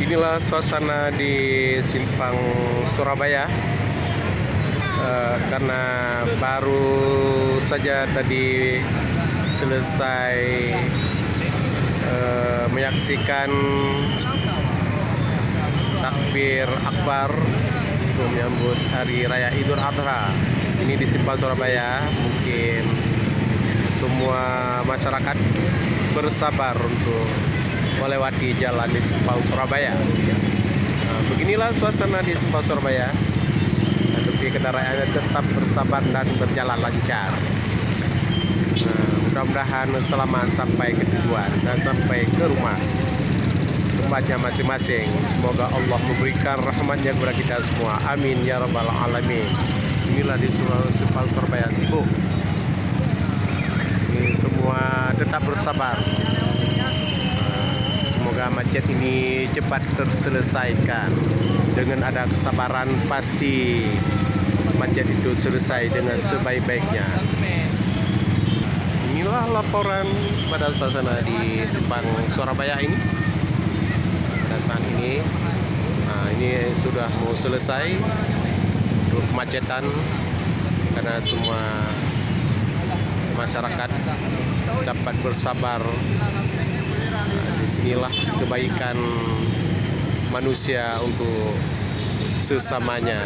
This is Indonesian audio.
Beginilah suasana di Simpang Surabaya. Karena baru saja tadi selesai menyaksikan takbir akbar untuk menyambut Hari Raya Idul Adha. Ini di Simpang Surabaya. Mungkin semua masyarakat bersabar untuk melewati jalan di Simpang Surabaya. Beginilah suasana di Simpang Surabaya. Tapi kendaraannya tetap bersabar dan berjalan lancar. Mudah-mudahan selamat sampai ke tujuan dan sampai ke rumah tempatnya masing-masing. Semoga Allah memberikan rahmatnya kepada kita semua. Amin ya rabbal alamin. Inilah di Simpang Surabaya sibuk. Ini semua tetap bersabar. Semoga macet ini cepat terselesaikan. Dengan ada kesabaran pasti macet itu selesai dengan sebaik-baiknya. Inilah laporan pada suasana di Simpang Surabaya ini. Pada saat ini, ini sudah mau selesai untuk kemacetan karena semua masyarakat dapat bersabar. Disinilah kebaikan manusia untuk sesamanya.